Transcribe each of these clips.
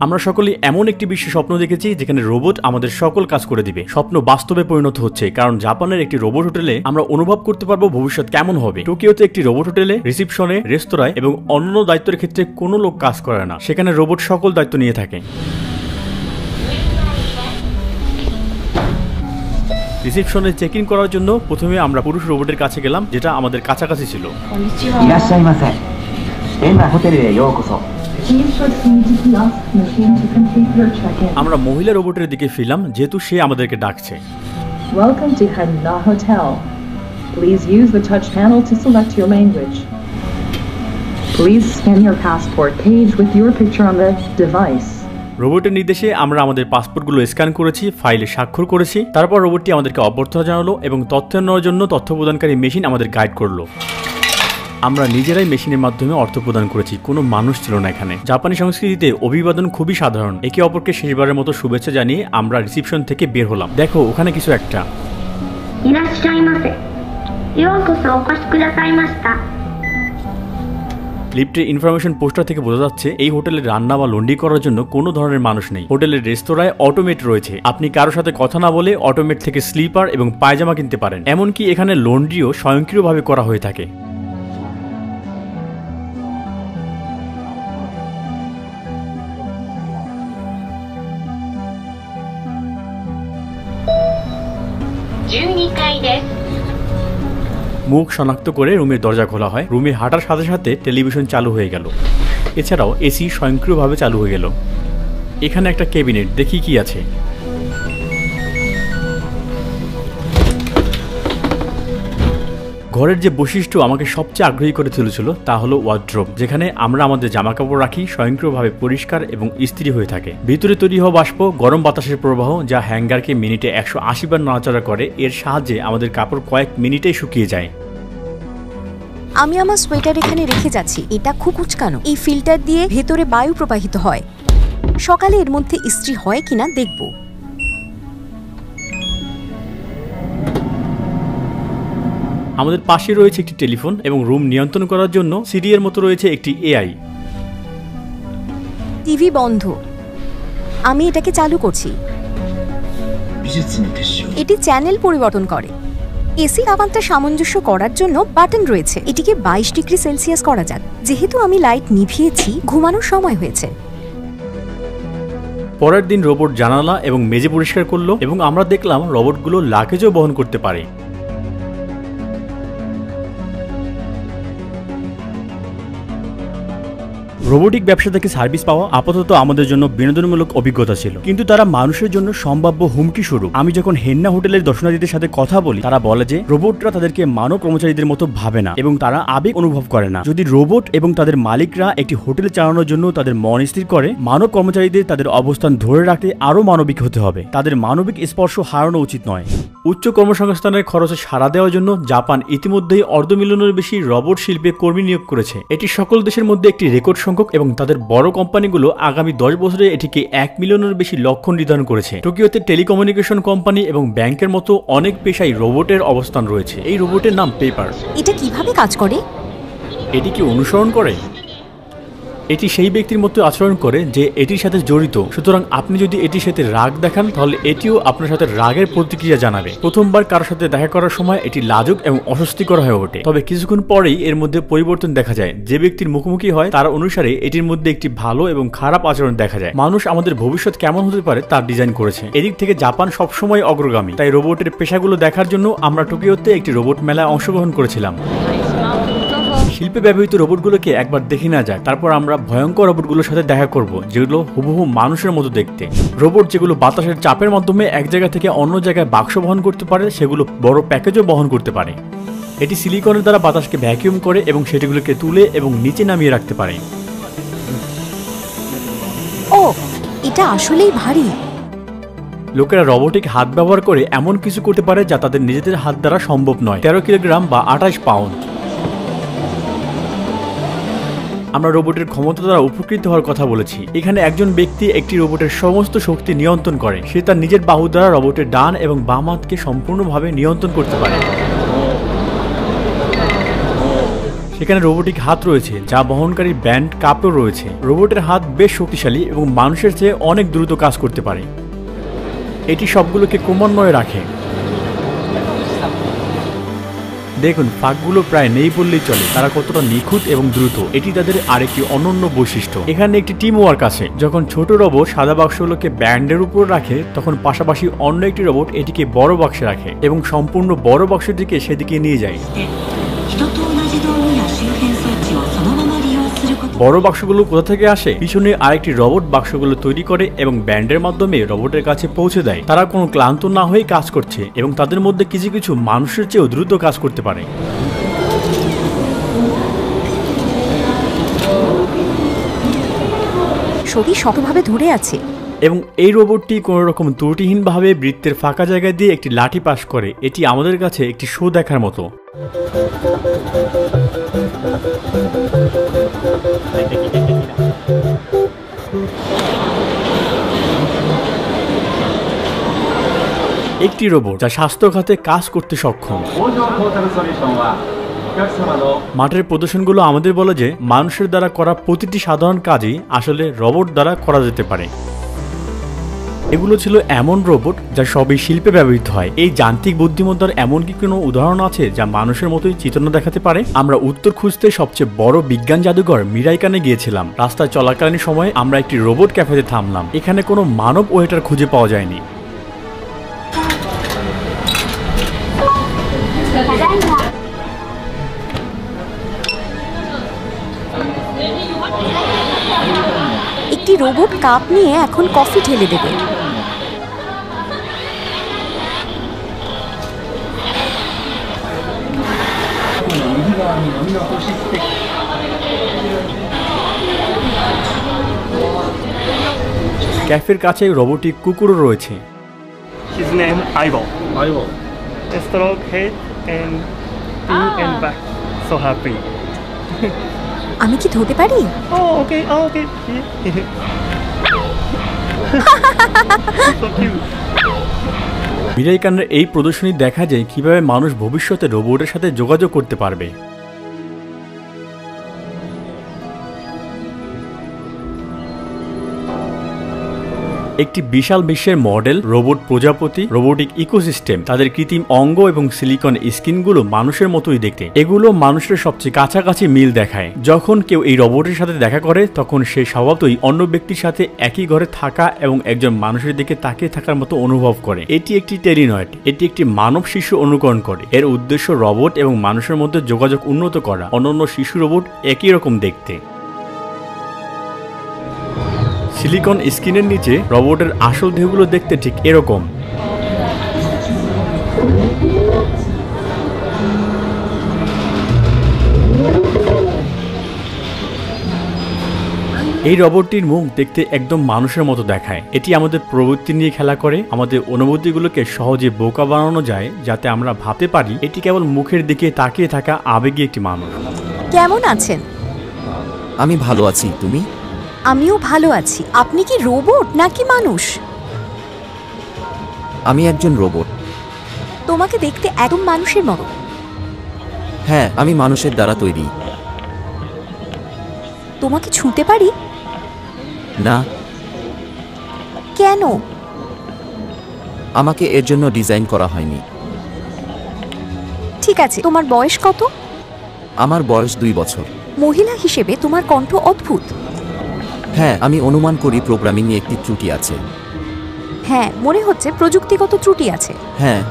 আমরা সকলেই এমন একটি বিশ্বে স্বপ্ন দেখেছি যেখানে রোবট আমাদের সকল কাজ করে দিবে। স্বপ্ন বাস্তবে পরিণত হচ্ছে, কারণ জাপানের একটি রোবট হোটেলে আমরা অনুভব করতে পারবো ভবিষ্যৎ কেমন হবে। টোকিওতে একটি রোবট হোটেলে রিসিপশনে, রেস্তোরাঁয় এবং অন্য দায়িত্বের ক্ষেত্রে কোনো লোক কাজ করে না, সেখানে রোবট সকল দায়িত্ব নিয়ে থাকে। রিসিপশনে চেক ইন করার জন্য প্রথমে আমরা পুরুষ রোবটের কাছে গেলাম, যেটা আমাদের কাছাকাছি ছিল। আমরা মহিলা রোবটের দিকে ফিরলাম, যেহেতু সে আমাদেরকে ডাকছে। Welcome to Hanna Hotel. Please use the touch panel to select your language. Please scan your passport page with your picture on the device. রোবটের নির্দেশে আমরা আমাদের পাসপোর্টগুলো স্ক্যান করেছি, ফাইলে স্বাক্ষর করেছি। তারপর রোবটটি আমাদেরকে অভ্যর্থনা জানালো এবং তথ্য নেওয়ার জন্য তথ্য প্রদানকারী মেশিন আমাদের গাইড করলো। আমরা নিজেরাই মেশিনের মাধ্যমে অর্থ প্রদান করেছি, কোনো মানুষ ছিল না এখানে। জাপানি সংস্কৃতিতে অভিবাদন খুবই সাধারণ। একে অপরকে শেষবারের মতো শুভেচ্ছা জানিয়ে আমরা রিসিপশন থেকে বের হলাম। দেখো ওখানে কিছু একটা। লিফটের ইনফরমেশন পোস্টার থেকে বোঝা যাচ্ছে এই হোটেলে রান্না বা লন্ড্রি করার জন্য কোনো ধরনের মানুষ নেই। হোটেলের রেস্তোরাঁয় অটোমেট রয়েছে, আপনি কারোর সাথে কথা না বলে অটোমেট থেকে স্লিপার এবং পায়জামা কিনতে পারেন। এমনকি এখানে লন্ড্রিও স্বয়ংক্রিয়ভাবে করা হয়ে থাকে। মুখ শনাক্ত করে রুমের দরজা খোলা হয়। রুমে হাঁটার সাথে সাথে টেলিভিশন চালু হয়ে গেল, এছাড়াও এসি স্বয়ংক্রিয়ভাবে চালু হয়ে গেল। এখানে একটা ক্যাবিনেট, দেখি কি আছে। ঘরের যে বৈশিষ্ট্য আমাকে সবচেয়ে আগ্রহী করে তুলেছিল তা হলো ওয়ার্ড্রোব, যেখানে আমরা আমাদের জামাকাপড় রাখি, স্বয়ংক্রিয়ভাবে পরিষ্কার এবং ইস্ত্রি হয়ে থাকে। ভিতরে তৈরি হওয়া বাষ্প, গরম বাতাসের প্রবাহ যা হ্যাঙ্গারকে মিনিটে 180 বার নাড়াচাড়া করে, এর সাহায্যে আমাদের কাপড় কয়েক মিনিটেই শুকিয়ে যায়। আমি আমার সোয়েটার এখানে রেখে যাচ্ছি, এটা খুব উচকানো। এই ফিল্টার দিয়ে ভেতরে বায়ু প্রবাহিত হয়। সকালে এর মধ্যে ইস্ত্রি হয় কিনা দেখব। আমাদের পাশে রয়েছে একটি টেলিফোন এবং রুম নিয়ন্ত্রণ করার জন্য সিডি এর মতো রয়েছে একটি এআই। টিভি বন্ধ, আমি এটাকে চালু করছি। এটি চ্যানেল পরিবর্তন করে। এসি তাপমাত্রা সামঞ্জস্য করার জন্য বাটন রয়েছে। এটিকে 22 ডিগ্রি সেলসিয়াস করা যাক। যেহেতু আমি লাইট নিভিয়েছি, ঘুমানোর সময় হয়েছে। পরের দিন রোবট জানালা এবং মেঝে পরিষ্কার করলো এবং আমরা দেখলাম রোবটগুলো লাগেজও বহন করতে পারে। রোবোটিক ব্যবসা থেকে সার্ভিস পাওয়া আপাতত আমাদের জন্য বিনোদনমূলক অভিজ্ঞতা ছিল, কিন্তু তারা মানুষের জন্য সম্ভাব্য হুমকি স্বরূপ। আমি যখন হেন্না হোটেলের দর্শনার্থীদের সাথে কথা বলি, তারা বলে যে রোবটরা তাদেরকে মানব কর্মচারীদের মতো ভাবে না এবং তারা আবেগ অনুভব করে না। যদি রোবট এবং তাদের মালিকরা একটি হোটেল চালানোর জন্য তাদের মন স্থির করে, মানব কর্মচারীদের তাদের অবস্থান ধরে রাখতে আরো মানবিক হতে হবে। তাদের মানবিক স্পর্শ হারানো উচিত নয়। উচ্চ কর্মসংস্থানের খরচে সাড়া দেওয়ার জন্য জাপান ইতিমধ্যেই অর্ধ মিলিয়নের বেশি রোবট শিল্পে কর্মী নিয়োগ করেছে। এটি সকল দেশের মধ্যে একটি রেকর্ড সংখ্যক এবং তাদের বড় কোম্পানিগুলো আগামী 10 বছরে এটিকে 1 মিলিয়নের বেশি লক্ষ্য নির্ধারণ করেছে। টোকিওতে টেলিকমিউনিকেশন কোম্পানি এবং ব্যাংকের মতো অনেক পেশায় রোবটের অবস্থান রয়েছে। এই রোবটের নাম পেপার। এটা কিভাবে কাজ করে? এটি কি অনুসরণ করে? এটি সেই ব্যক্তির মতো আচরণ করে যে এটির সাথে জড়িত। সুতরাং আপনি যদি এটির সাথে রাগ দেখান, তাহলে এটিও আপনার সাথে রাগের প্রতিক্রিয়া জানাবে। প্রথমবার কারোর সাথে দেখা করার সময় এটি লাজুক এবং অস্বস্তিকর হয়ে ওঠে, তবে কিছুক্ষণ পরেই এর মধ্যে পরিবর্তন দেখা যায়। যে ব্যক্তির মুখোমুখি হয় তার অনুসারে এটির মধ্যে একটি ভালো এবং খারাপ আচরণ দেখা যায়। মানুষ আমাদের ভবিষ্যৎ কেমন হতে পারে তার ডিজাইন করেছে। এদিক থেকে জাপান সবসময় অগ্রগামী। তাই রোবটের পেশাগুলো দেখার জন্য আমরা টোকিওতে একটি রোবট মেলায় অংশগ্রহণ করেছিলাম। শিল্পে ব্যবহৃত রোবটগুলোকে একবার দেখে না যায়, তারপর আমরা ভয়ঙ্কর রোবটগুলোর সাথে দেখা করব, যেগুলো হুবহু মানুষের মতো দেখতে। রোবট যেগুলো বাতাসের চাপের মাধ্যমে এক জায়গা থেকে অন্য জায়গায় বাক্স বহন করতে পারে, সেগুলো বড় প্যাকেজও বহন করতে পারে। এটি সিলিকনের দ্বারা বাতাসকে ভ্যাকিউম করে এবং সেটিগুলোকে তুলে এবং নিচে নামিয়ে রাখতে পারে। ও, এটা আসলেই ভারী। লোকেরা রোবটিক হাত ব্যবহার করে এমন কিছু করতে পারে যা তাদের নিজেদের হাত দ্বারা সম্ভব নয়। 13 কিলোগ্রাম বা 28 পাউন্ড। আমরা রোবটের ক্ষমতা দ্বারা উপকৃত হওয়ার কথা বলেছি। এখানে একজন ব্যক্তি একটি রোবটের সমস্ত শক্তি নিয়ন্ত্রণ করে। সে তার নিজের বাহু দ্বারা রোবটের ডান এবং বাম হাতকে সম্পূর্ণভাবে নিয়ন্ত্রণ করতে পারে। এখানে রোবোটিক হাত রয়েছে যা বহনকারী ব্যান্ড কাপও রয়েছে। রোবটের হাত বেশ শক্তিশালী এবং মানুষের চেয়ে অনেক দ্রুত কাজ করতে পারে। এটি সবগুলোকে ক্রমান্বয়ে রাখে। দেখুন ফাঁকগুলো প্রায় নেই বললেই চলে, তারা কতটা নিখুঁত এবং দ্রুত। এটি তাদের আরেকটি অনন্য বৈশিষ্ট্য। এখানে একটি টিম ওয়ার্ক আছে। যখন ছোট রোবট সাদা বাক্সগুলোকে ব্যান্ডের উপর রাখে তখন পাশাপাশি অন্য একটি রোবট এটিকে বড় বাক্সে রাখে এবং সম্পূর্ণ বড় বাক্সটিকে সেদিকে নিয়ে যায়। বড় বাক্সগুলো কোথা থেকে আসে? পিছনে আরেকটি রোবট বাক্সগুলো তৈরি করে এবং ব্যান্ডের মাধ্যমে রোবটের কাছে পৌঁছে দেয়। তারা কোনো ক্লান্ত না হয়ে কাজ করছে এবং তাদের মধ্যে কিছু কিছু মানুষের চেয়েও দ্রুত কাজ করতে পারে। সবই শতভাবে ধরে আছে এবং এই রোবটটি কোনো রকম ত্রুটিহীনভাবে বৃত্তের ফাঁকা জায়গায় দিয়ে একটি লাঠি পাস করে। এটি আমাদের কাছে একটি শো দেখার মতো। একটি রোবট যা স্বাস্থ্য খাতে কাজ করতে সক্ষম। মাঠের প্রদর্শনগুলো আমাদের বলে যে মানুষের দ্বারা করা প্রতিটি সাধারণ কাজই আসলে রোবট দ্বারা করা যেতে পারে। এগুলো ছিল এমন রোবট যা সবই শিল্পে ব্যবহৃত হয়। এই যান্ত্রিক বুদ্ধিমত্তার এমন কি কোনো উদাহরণ আছে যা মানুষের মতোই চেতনা দেখাতে পারে? আমরা উত্তর খুঁজতে সবচেয়ে বড় বিজ্ঞান জাদুঘর মিরাইকানে গিয়েছিলাম। রাস্তায় চলাকালীন সময়ে আমরা একটি রোবট ক্যাফেতে থামলাম। এখানে কোনো মানব ওয়েটার খুঁজে পাওয়া যায়নি। একটি রোবট কাপ নিয়ে এখন কফি ঢেলে দেবে। ক্যাফের কাছে রোবোটিক কুকুরও রয়েছে। His name Ivo. Ivo. Stroke head and pink and back. So happy. আমি কি ধরতে পারি? Oh, okay. Oh, okay. So cute. মিরাইকানের এই প্রদর্শনী দেখা যায় কিভাবে মানুষ ভবিষ্যতে রোবটের সাথে যোগাযোগ করতে পারবে। একটি বিশাল বিশ্বের মডেল, রোবট প্রজাপতি, রোবোটিক ইকোসিস্টেম, তাদের কৃত্রিম অঙ্গ এবং সিলিকন স্কিনগুলো মানুষের মতোই দেখতে। এগুলো মানুষের সবচেয়ে কাছাকাছি মিল দেখায়। যখন কেউ এই রোবটের সাথে দেখা করে তখন সে স্বভাবতই অন্য ব্যক্তির সাথে একই ঘরে থাকা এবং একজন মানুষের দিকে তাকিয়ে থাকার মতো অনুভব করে। এটি একটি টেরিনয়েড। এটি একটি মানব শিশু অনুকরণ করে। এর উদ্দেশ্য রোবট এবং মানুষের মধ্যে যোগাযোগ উন্নত করা। অন্যান্য শিশু রোবট একই রকম দেখতে। সিলিকন স্কিনের নিচে রোবটের আসল দেহগুলো দেখতে ঠিক এরকম। এই রোবটটির মুখ দেখতে একদম মানুষের মতো দেখায়। এটি আমাদের প্রবৃত্তি নিয়ে খেলা করে। আমাদের অনুভূতিগুলোকে সহজে বোকা বানানো যায় যাতে আমরা ভাবতে পারি এটি কেবল মুখের দিকে তাকিয়ে থাকা আবেগী একটি মানুষ। কেমন আছেন? আমি ভালো আছি, তুমি? আমিও ভালো আছি। আপনি কি রোবট নাকি মানুষ? আমি একজন রোবট। তোমাকে দেখতে একদম মানুষের মতো। হ্যাঁ, আমি মানুষের দ্বারা তৈরি। তোমাকে ছুঁতে পারি? না। কেন? আমাকে এর জন্য ডিজাইন করা হয়নি। ঠিক আছে, তোমার বয়স কত? আমার বয়স 2 বছর। মহিলা হিসেবে তোমার কণ্ঠ অদ্ভুত। হ্যাঁ, আমি অনুমান করি প্রোগ্রামিংয়ে একটি ত্রুটি আছে। হ্যাঁ, মনে হচ্ছে প্রযুক্তিগত ত্রুটি আছে। হ্যাঁ।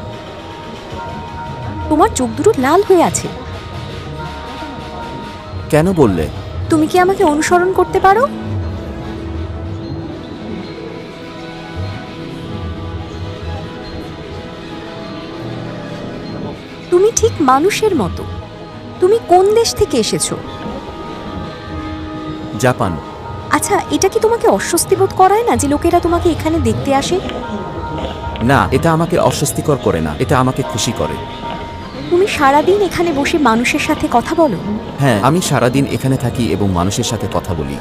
তোমার চোখ দুটো লাল হয়ে আছে। কেন বললে? তুমি কি আমাকে অনুসরণ করতে পারো? তুমি ঠিক মানুষের মতো। তুমি কোন দেশ থেকে এসেছো? জাপান। আচ্ছা, এটা কি তোমাকে অস্বস্তি বোধ করায় না যে লোকেরা তোমাকে এখানে দেখতে আসে? না, এটা আমাকে অস্বস্তিকর করে না, এটা আমাকে খুশি করে। তুমি সারাদিন এখানে বসে মানুষের সাথে কথা বলো? হ্যাঁ, আমি সারাদিন এখানে থাকি এবং মানুষের সাথে কথা বলি।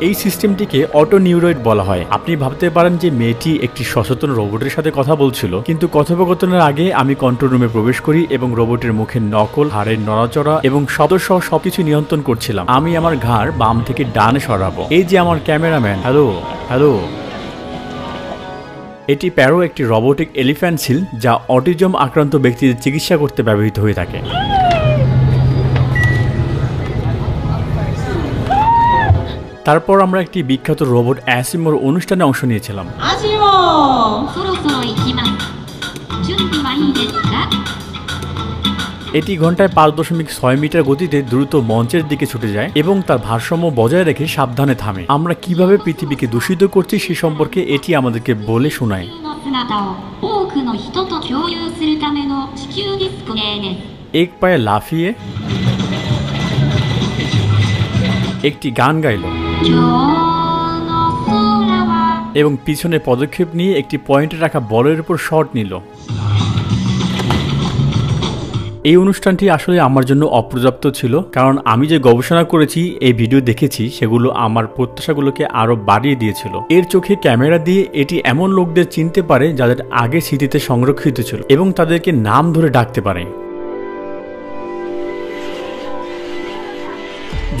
এই সিস্টেমটিকে অটো নিউরয়েড বলা হয়। আপনি ভাবতে পারেন যে মেয়েটি একটি সচেতন রোবটের সাথে কথা বলছিল, কিন্তু কথোপকথনের আগে আমি কন্ট্রোল রুমে প্রবেশ করি এবং রোবটের মুখের নকল, হাড়ের নড়াচড়া এবং শব্দ সহ সবকিছু নিয়ন্ত্রণ করছিলাম। আমি আমার ঘাড় বাম থেকে ডানে সরাবো। এই যে আমার ক্যামেরাম্যান, হ্যালো হ্যালো। এটি প্যারো একটি রোবোটিক এলিফ্যান্ট ছিল যা অটিজম আক্রান্ত ব্যক্তিদের চিকিৎসা করতে ব্যবহৃত হয়ে থাকে। তারপর আমরা একটি বিখ্যাত রোবট অ্যাসিমোর অনুষ্ঠানে অংশ নিয়েছিলাম। এটি ঘন্টায় 5.6 মিটার গতিতে দ্রুত মঞ্চের দিকে ছুটে যায় এবং তার ভারসাম্য বজায় রেখে সাবধানে থামে। আমরা কিভাবে পৃথিবীকে দূষিত করছি সে সম্পর্কে এটি আমাদেরকে বলে শোনায়। এক পায়ে লাফিয়ে একটি গান গাইল এবং পিছনে পদক্ষেপ নিয়ে একটি পয়েন্টে রাখা বলের উপর শট নিল। এই অনুষ্ঠানটি আসলে আমার জন্য অপর্যাপ্ত ছিল, কারণ আমি যে গবেষণা করেছি, এই ভিডিও দেখেছি, সেগুলো আমার প্রত্যাশাগুলোকে আরো বাড়িয়ে দিয়েছিল। এর চোখে ক্যামেরা দিয়ে এটি এমন লোকদের চিনতে পারে যাদের আগে স্মৃতিতে সংরক্ষিত ছিল এবং তাদেরকে নাম ধরে ডাকতে পারে।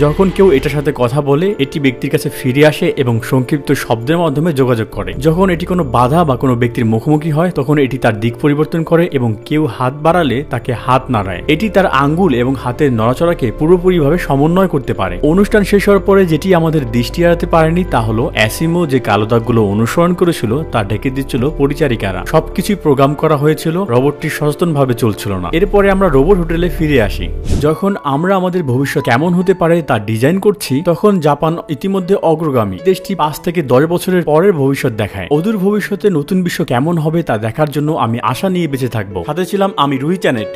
যখন কেউ এটার সাথে কথা বলে, এটি ব্যক্তির কাছে ফিরে আসে এবং সংক্ষিপ্ত শব্দের মাধ্যমে যোগাযোগ করে। যখন এটি কোনো বাধা বা কোনো ব্যক্তির মুখোমুখি হয়, তখন এটি তার দিক পরিবর্তন করে এবং কেউ হাত বাড়ালে তাকে হাত নাড়ায়। এটি তার আঙ্গুল এবং হাতের নড়াচড়াকে পুরোপুরিভাবে সমন্বয় করতে পারে। অনুষ্ঠান শেষ হওয়ার পরে যেটি আমাদের দৃষ্টি এড়াতে পারেনি তা হলো অ্যাসিমো যে কালো দাগগুলো অনুসরণ করেছিল তা ঢেকে দিচ্ছিল পরিচারিকারা। সবকিছুই প্রোগ্রাম করা হয়েছিল, রোবটটি সচেতনভাবে চলছিল না। এরপরে আমরা রোবট হোটেলে ফিরে আসি। যখন আমরা আমাদের ভবিষ্যৎ কেমন হতে পারে তা ডিজাইন করছি, তখন জাপান ইতিমধ্যে অগ্রগামী। দেশটি 5 থেকে 10 বছরের পরের ভবিষ্যৎ দেখায়। অদূর ভবিষ্যতে নতুন বিশ্ব কেমন হবে তা দেখার জন্য আমি আশা নিয়ে বেঁচে থাকবো। সাথে ছিলাম আমি রুহি চ্যানেট।